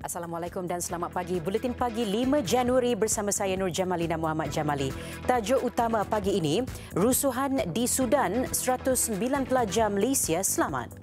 Assalamualaikum dan selamat pagi. Buletin pagi 5 Januari bersama saya Nur Jamalina Muhammad Jamali. Tajuk utama pagi ini, rusuhan di Sudan, 109 pelajar Malaysia selamat.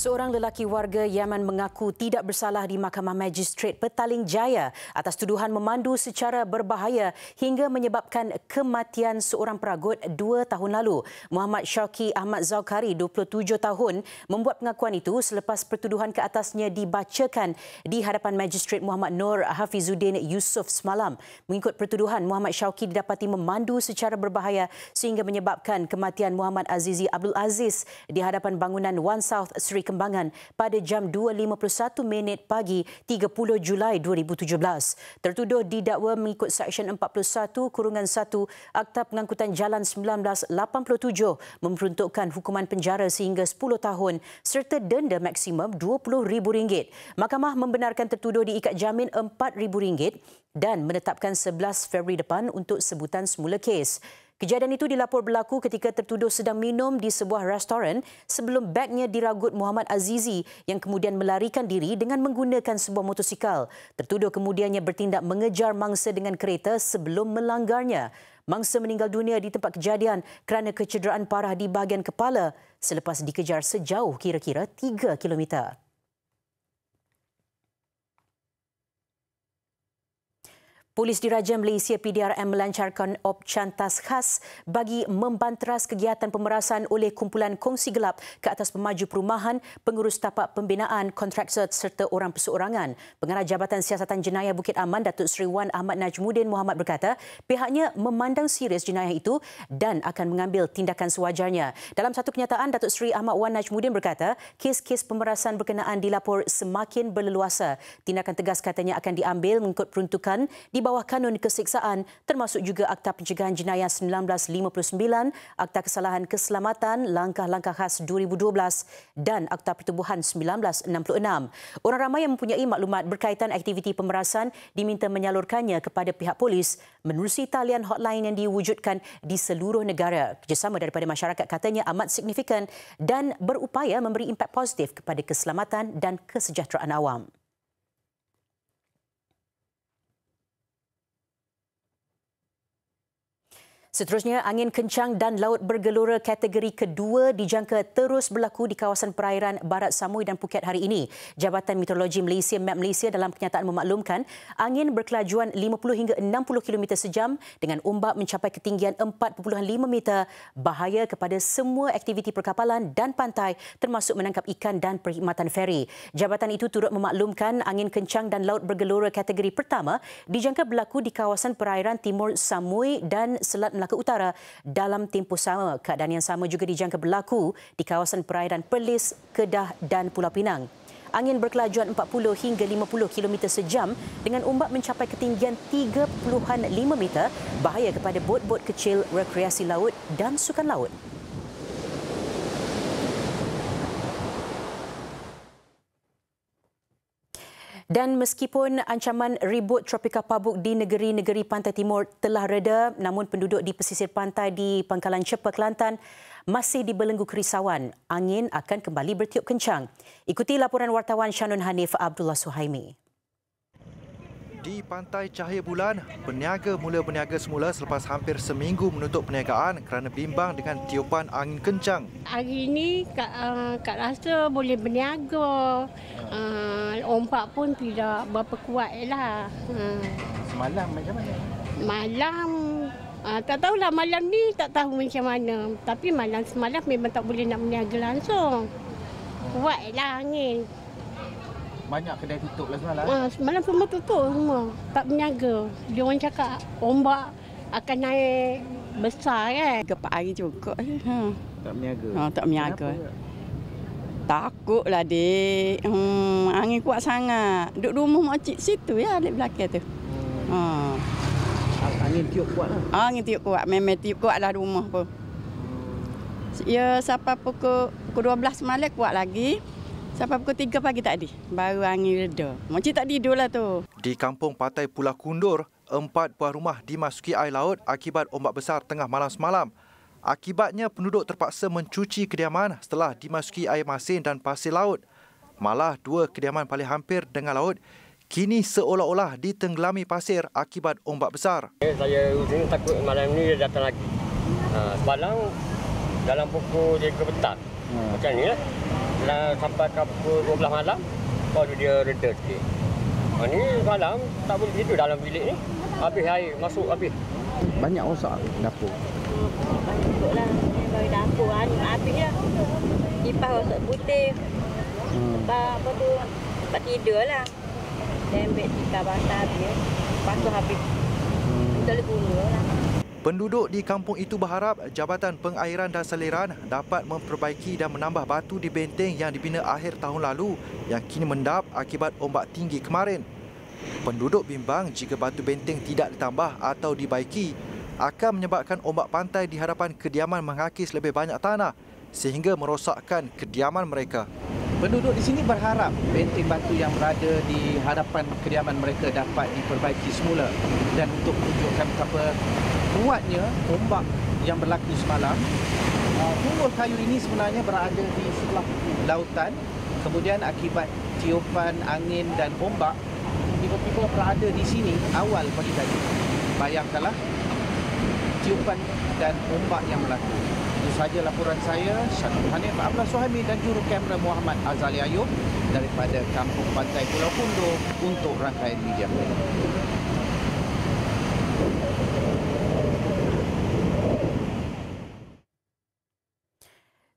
Seorang lelaki warga Yaman mengaku tidak bersalah di Mahkamah Magistrate Petaling Jaya atas tuduhan memandu secara berbahaya hingga menyebabkan kematian seorang peragut 2 tahun lalu. Muhammad Syauqi Ahmad Zawkari, 27 tahun, membuat pengakuan itu selepas pertuduhan ke atasnya dibacakan di hadapan Magistrate Muhammad Nur Hafizuddin Yusof semalam. Mengikut pertuduhan, Muhammad Syauqi didapati memandu secara berbahaya sehingga menyebabkan kematian Muhammad Azizi Abdul Aziz di hadapan bangunan One South Sri Kembangan pada jam 2.51 pagi 30 Julai 2017. Tertuduh didakwa mengikut Seksyen 41-1 Akta Pengangkutan Jalan 1987 memperuntukkan hukuman penjara sehingga 10 tahun serta denda maksimum RM20,000. Mahkamah membenarkan tertuduh diikat jamin RM4,000 dan menetapkan 11 Februari depan untuk sebutan semula kes. Kejadian itu dilapor berlaku ketika tertuduh sedang minum di sebuah restoran sebelum bagnya diragut Muhammad Azizi yang kemudian melarikan diri dengan menggunakan sebuah motosikal. Tertuduh kemudiannya bertindak mengejar mangsa dengan kereta sebelum melanggarnya. Mangsa meninggal dunia di tempat kejadian kerana kecederaan parah di bahagian kepala selepas dikejar sejauh kira-kira 3 kilometer. Polis Diraja Malaysia PDRM melancarkan op cantas khas bagi membanteras kegiatan pemerasan oleh kumpulan kongsi gelap ke atas pemaju perumahan, pengurus tapak pembinaan, kontraktor serta orang perseorangan. Pengarah Jabatan Siasatan Jenayah Bukit Aman, Datuk Seri Wan Ahmad Najmuddin Muhammad berkata pihaknya memandang serius jenayah itu dan akan mengambil tindakan sewajarnya. Dalam satu kenyataan, Datuk Seri Ahmad Wan Najmuddin berkata kes-kes pemerasan berkenaan dilapor semakin berleluasa. Tindakan tegas katanya akan diambil mengikut peruntukan di bawah kanun keseksaan termasuk juga Akta Pencegahan Jenayah 1959, Akta Kesalahan Keselamatan, Langkah-Langkah Khas 2012 dan Akta Pertubuhan 1966. Orang ramai yang mempunyai maklumat berkaitan aktiviti pemerasan diminta menyalurkannya kepada pihak polis menerusi talian hotline yang diwujudkan di seluruh negara. Kerjasama daripada masyarakat katanya amat signifikan dan berupaya memberi impak positif kepada keselamatan dan kesejahteraan awam. Seterusnya, angin kencang dan laut bergelora kategori kedua dijangka terus berlaku di kawasan perairan Barat Samui dan Phuket hari ini. Jabatan Meteorologi Malaysia (MET Malaysia) dalam kenyataan memaklumkan angin berkelajuan 50 hingga 60 km sejam dengan ombak mencapai ketinggian 4.5 meter, bahaya kepada semua aktiviti perkapalan dan pantai termasuk menangkap ikan dan perkhidmatan feri. Jabatan itu turut memaklumkan angin kencang dan laut bergelora kategori pertama dijangka berlaku di kawasan perairan Timur Samui dan Selat Melaka Utara dalam tempoh sama. Keadaan yang sama juga dijangka berlaku di kawasan perairan Perlis, Kedah dan Pulau Pinang. Angin berkelajuan 40 hingga 50 km sejam dengan ombak mencapai ketinggian 3.5 meter, bahaya kepada bot-bot kecil, rekreasi laut dan sukan laut. Dan meskipun ancaman ribut tropika pabuk di negeri-negeri pantai timur telah reda, namun penduduk di pesisir pantai di Pangkalan Cepa, Kelantan masih dibelenggu kerisauan. Angin akan kembali bertiup kencang. Ikuti laporan wartawan Shanun Hanif Abdullah Suhaimi. Di Pantai Cahaya Bulan, peniaga mula berniaga semula selepas hampir seminggu menutup perniagaan kerana bimbang dengan tiupan angin kencang. Hari ini Kak rasa boleh berniaga. Ombak pun tidak berapa kuat lah. Semalam macam mana? Malam, tak tahulah malam ni tak tahu macam mana. Tapi malam semalam memang tak boleh nak berniaga langsung. Kuatlah angin. Banyak kedai tutup lah semalam? Semalam semua tutup semua. Tak berniaga. Dia orang cakap ombak akan naik besar kan. 4 hari cukup. Tak berniaga? Tak berniaga. Takutlah dik. Angin kuat sangat. Duduk rumah makcik situ ya, di belakang tu. Angin tiup kuat lah? Angin tiup kuat. Memang tiup kuat lah rumah pun. Ya, sampai pukul 12 malam kuat lagi. Sampai pukul 3 pagi tadi, baru angin reda. Makcik tak tidur lah tu. Di kampung Pantai Pulau Kundur, 4 buah rumah dimasuki air laut akibat ombak besar tengah malam semalam. Akibatnya, penduduk terpaksa mencuci kediaman setelah dimasuki air masin dan pasir laut. Malah 2 kediaman paling hampir dengan laut kini seolah-olah ditenggelami pasir akibat ombak besar. Saya sini takut malam ni dia datang lagi. Semalam dalam pukul 3 petang. Macam ni lah. Sampai ke pukul 12 malam, baru dia reda sikit. Ni malam tak boleh tidur dalam bilik ni. Habis air masuk habis. Banyak rosak dapur. Banyak lah. Baru dapur habis lah. Kipas rosak putih. Apa tu? Tempat tidur lah. Dan beg tika basah habis. Lepas tu habis. Tak boleh guna lah. Penduduk di kampung itu berharap Jabatan Pengairan dan Saliran dapat memperbaiki dan menambah batu di benteng yang dibina akhir tahun lalu yang kini mendap akibat ombak tinggi kemarin. Penduduk bimbang jika batu benteng tidak ditambah atau dibaiki akan menyebabkan ombak pantai di hadapan kediaman menghakis lebih banyak tanah sehingga merosakkan kediaman mereka. Penduduk di sini berharap benteng batu yang berada di hadapan kediaman mereka dapat diperbaiki semula. Dan untuk menunjukkan betapa kuatnya ombak yang berlaku semalam, buruh kayu ini sebenarnya berada di sebelah lautan. Kemudian akibat tiupan angin dan ombak, tiba-tiba berada di sini awal pagi tadi. Bayangkanlah tiupan dan ombak yang berlaku. Itu sahaja laporan saya, Syakir Hanif Abdullah Suhaimi dan juru kamera Muhammad Azali Ayub daripada Kampung Pantai Pulau Kundo untuk Rangkaian Media.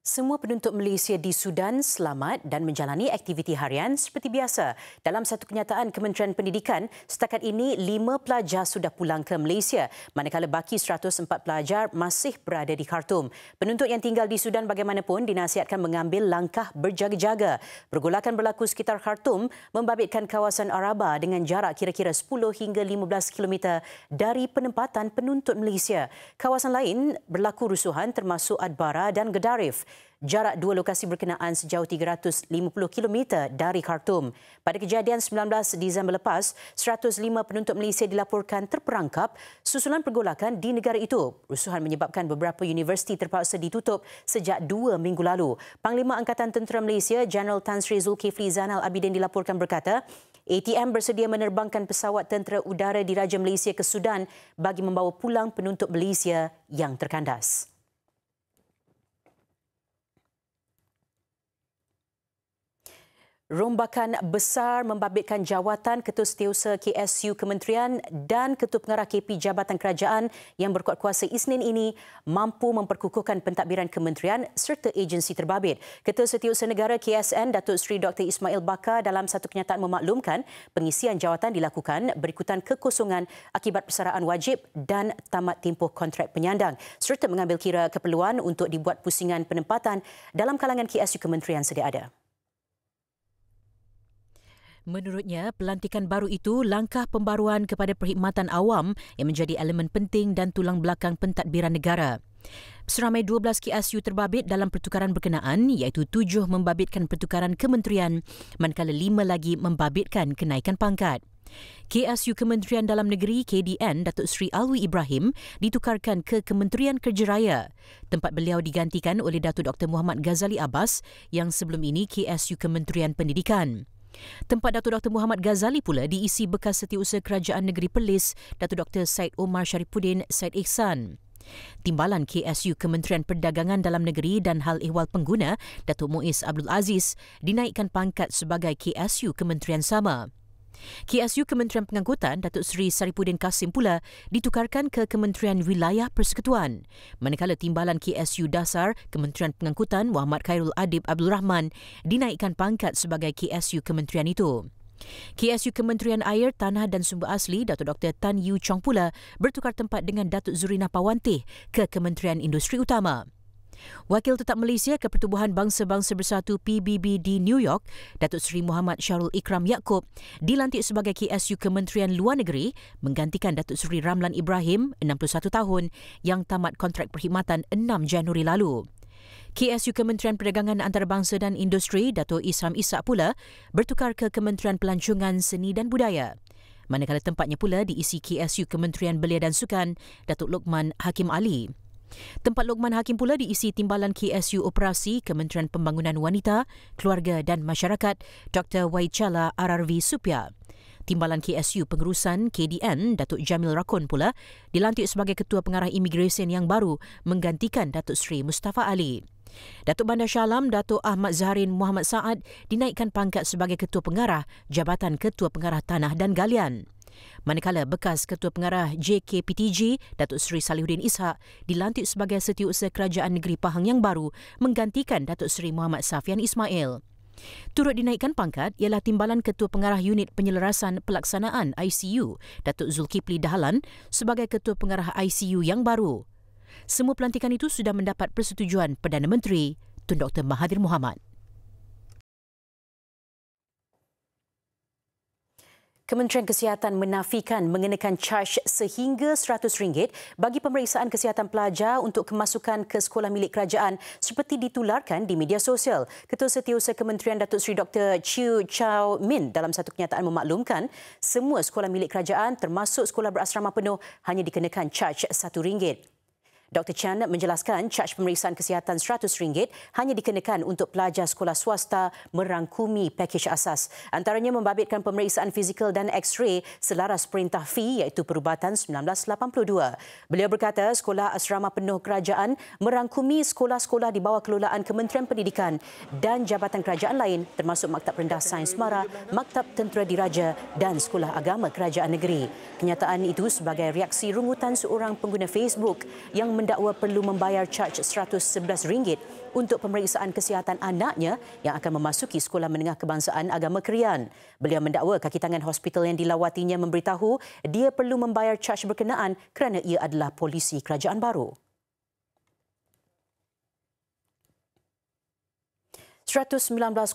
Semua penuntut Malaysia di Sudan selamat dan menjalani aktiviti harian seperti biasa. Dalam satu kenyataan Kementerian Pendidikan, setakat ini 5 pelajar sudah pulang ke Malaysia, manakala baki 104 pelajar masih berada di Khartoum. Penuntut yang tinggal di Sudan bagaimanapun dinasihatkan mengambil langkah berjaga-jaga. Pergolakan berlaku sekitar Khartoum membabitkan kawasan Araba dengan jarak kira-kira 10 hingga 15 km dari penempatan penuntut Malaysia. Kawasan lain berlaku rusuhan termasuk Adbara dan Gedarif. Jarak dua lokasi berkenaan sejauh 350 km dari Khartoum. Pada kejadian 19 Disember lepas, 105 penuntut Malaysia dilaporkan terperangkap susulan pergolakan di negara itu. Rusuhan menyebabkan beberapa universiti terpaksa ditutup sejak 2 minggu lalu. Panglima Angkatan Tentera Malaysia, Jeneral Tan Sri Zulkifli Zainal Abidin dilaporkan berkata, ATM bersedia menerbangkan pesawat tentera udara Diraja Malaysia ke Sudan bagi membawa pulang penuntut Malaysia yang terkandas. Rombakan besar membabitkan jawatan Ketua Setiausaha KSU Kementerian dan Ketua Pengarah KP Jabatan Kerajaan yang berkuat kuasa Isnin ini mampu memperkukuhkan pentadbiran kementerian serta agensi terbabit. Ketua Setiausaha Negara KSN Datuk Seri Dr. Ismail Bakar dalam satu kenyataan memaklumkan pengisian jawatan dilakukan berikutan kekosongan akibat persaraan wajib dan tamat tempoh kontrak penyandang serta mengambil kira keperluan untuk dibuat pusingan penempatan dalam kalangan KSU Kementerian sedia ada. Menurutnya, pelantikan baru itu langkah pembaruan kepada perkhidmatan awam yang menjadi elemen penting dan tulang belakang pentadbiran negara. Seramai 12 KSU terbabit dalam pertukaran berkenaan iaitu 7 membabitkan pertukaran kementerian manakala 5 lagi membabitkan kenaikan pangkat. KSU Kementerian Dalam Negeri KDN Datuk Seri Alwi Ibrahim ditukarkan ke Kementerian Kerja Raya. Tempat beliau digantikan oleh Datuk Dr. Muhammad Ghazali Abbas yang sebelum ini KSU Kementerian Pendidikan. Tempat Datuk Dr. Muhammad Ghazali pula diisi bekas Setiausaha Kerajaan Negeri Perlis Datuk Dr. Syed Omar Sharifuddin Syed Ihsan. Timbalan KSU Kementerian Perdagangan Dalam Negeri dan Hal Ehwal Pengguna Datuk Muiz Abdul Aziz dinaikkan pangkat sebagai KSU Kementerian sama. KSU Kementerian Pengangkutan Datuk Seri Sarifuddin Kasim pula ditukarkan ke Kementerian Wilayah Persekutuan. Manakala timbalan KSU Dasar Kementerian Pengangkutan Muhammad Khairul Adib Abdul Rahman dinaikkan pangkat sebagai KSU Kementerian itu. KSU Kementerian Air, Tanah dan Sumber Asli Datuk Dr. Tan Yu Chong pula bertukar tempat dengan Datuk Zurina Pawantih ke Kementerian Industri Utama. Wakil Tetap Malaysia ke Pertubuhan Bangsa-Bangsa Bersatu PBB di New York, Datuk Seri Muhammad Syarul Ikram Yaakob dilantik sebagai KSU Kementerian Luar Negeri menggantikan Datuk Seri Ramlan Ibrahim, 61 tahun, yang tamat kontrak perkhidmatan 6 Januari lalu. KSU Kementerian Perdagangan Antarabangsa dan Industri Datuk Isram Ishak pula bertukar ke Kementerian Pelancongan Seni dan Budaya. manakala tempatnya pula diisi KSU Kementerian Belia dan Sukan, Datuk Lokman Hakim Ali. Tempat Lokman Hakim pula diisi Timbalan KSU Operasi Kementerian Pembangunan Wanita, Keluarga dan Masyarakat, Dr. Waichala RRV Supia. Timbalan KSU Pengurusan KDN, Datuk Jamil Rakon pula dilantik sebagai Ketua Pengarah Imigresen yang baru menggantikan Datuk Seri Mustafa Ali. Datuk Bandar Shah Alam, Datuk Ahmad Zaharin Muhammad Saad dinaikkan pangkat sebagai Ketua Pengarah Jabatan Ketua Pengarah Tanah dan Galian. Manakala bekas Ketua Pengarah JKPTJ, Datuk Seri Salihuddin Ishak dilantik sebagai Setiausaha Kerajaan Negeri Pahang yang baru menggantikan Datuk Seri Muhammad Safian Ismail. Turut dinaikkan pangkat ialah Timbalan Ketua Pengarah Unit Penyelarasan Pelaksanaan ICU, Datuk Zulkifli Dahalan sebagai Ketua Pengarah ICU yang baru. Semua pelantikan itu sudah mendapat persetujuan Perdana Menteri Tun Dr. Mahathir Mohamad. Kementerian Kesihatan menafikan mengenakan caj sehingga RM100 bagi pemeriksaan kesihatan pelajar untuk kemasukan ke sekolah milik kerajaan seperti ditularkan di media sosial. Ketua Setiausaha Kementerian Datuk Seri Dr. Chew Chow Min dalam satu kenyataan memaklumkan semua sekolah milik kerajaan termasuk sekolah berasrama penuh hanya dikenakan caj RM1. Dr. Chan menjelaskan caj pemeriksaan kesihatan RM100 hanya dikenakan untuk pelajar sekolah swasta merangkumi pakej asas. Antaranya membabitkan pemeriksaan fizikal dan X-ray selaras perintah fee iaitu Perubatan 1982. Beliau berkata sekolah asrama penuh kerajaan merangkumi sekolah-sekolah di bawah kelolaan Kementerian Pendidikan dan jabatan kerajaan lain termasuk Maktab Rendah Sains Mara, Maktab Tentera Diraja dan Sekolah Agama Kerajaan Negeri. Kenyataan itu sebagai reaksi rungutan seorang pengguna Facebook yang mendakwa perlu membayar caj RM111 untuk pemeriksaan kesihatan anaknya yang akan memasuki Sekolah Menengah Kebangsaan Agama Krian. Beliau mendakwa kaki tangan hospital yang dilawatinya memberitahu dia perlu membayar caj berkenaan kerana ia adalah polisi kerajaan baru. 119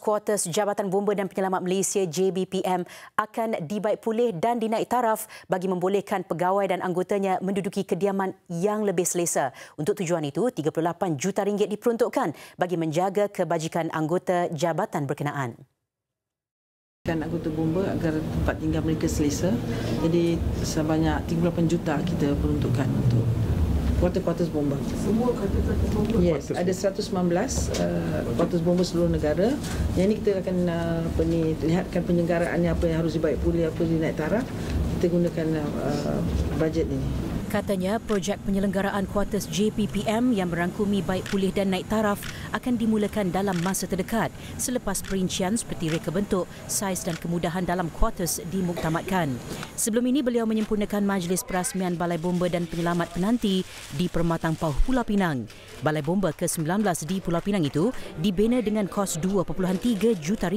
kuartus Jabatan Bomba dan Penyelamat Malaysia JBPM akan dibaik pulih dan dinaik taraf bagi membolehkan pegawai dan anggotanya menduduki kediaman yang lebih selesa. Untuk tujuan itu, RM38 juta diperuntukkan bagi menjaga kebajikan anggota jabatan berkenaan. Anggota bomba agar tempat tinggal mereka selesa. Jadi sebanyak RM38 juta kita peruntukkan untuk kuartus bomba. Semua kuartus bomba? Yes, ada 119 kuartus bomba seluruh negara. Yang ini kita akan lihatkan penyelenggaraannya apa yang harus dibaik pulih, apa yang dinaik taraf. Kita gunakan bajet ini. Katanya, projek penyelenggaraan kuartus JPPM yang merangkumi baik pulih dan naik taraf akan dimulakan dalam masa terdekat selepas perincian seperti reka bentuk, saiz dan kemudahan dalam kuartus dimuktamadkan. Sebelum ini, beliau menyempurnakan Majlis Perasmian Balai Bomba dan Penyelamat Penanti di Permatang Pauh Pulau Pinang. Balai Bomba ke-19 di Pulau Pinang itu dibina dengan kos RM2.3 juta.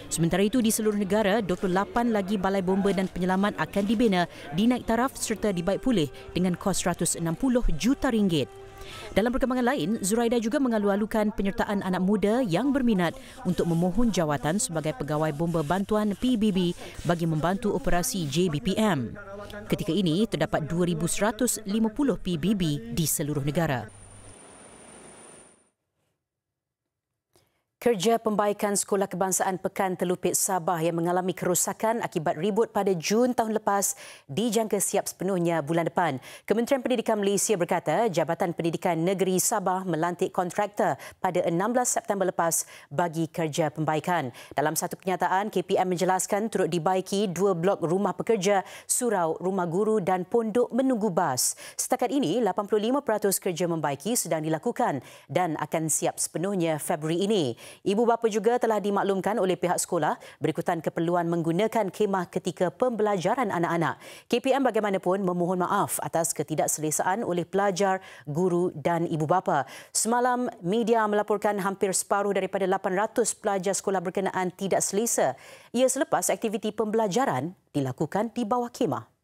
Sementara itu, di seluruh negara, 28 lagi balai bomba dan penyelamat akan dibina, dinaik taraf serta dibaik pulih dengan kos RM160 juta. Dalam perkembangan lain, Zuraida juga mengalu-alukan penyertaan anak muda yang berminat untuk memohon jawatan sebagai pegawai bomba bantuan PBB bagi membantu operasi JBPM. Ketika ini, terdapat 2,150 PBB di seluruh negara. Kerja pembaikan Sekolah Kebangsaan Pekan Telupit Sabah yang mengalami kerosakan akibat ribut pada Jun tahun lepas dijangka siap sepenuhnya bulan depan. Kementerian Pendidikan Malaysia berkata Jabatan Pendidikan Negeri Sabah melantik kontraktor pada 16 September lepas bagi kerja pembaikan. Dalam satu kenyataan, KPM menjelaskan turut dibaiki 2 blok rumah pekerja, surau, rumah guru dan pondok menunggu bas. Setakat ini, 85% kerja membaiki sedang dilakukan dan akan siap sepenuhnya Februari ini. Ibu bapa juga telah dimaklumkan oleh pihak sekolah berikutan keperluan menggunakan khemah ketika pembelajaran anak-anak. KPM bagaimanapun memohon maaf atas ketidakselesaan oleh pelajar, guru dan ibu bapa. Semalam, media melaporkan hampir separuh daripada 800 pelajar sekolah berkenaan tidak selesa. Ia selepas aktiviti pembelajaran dilakukan di bawah khemah.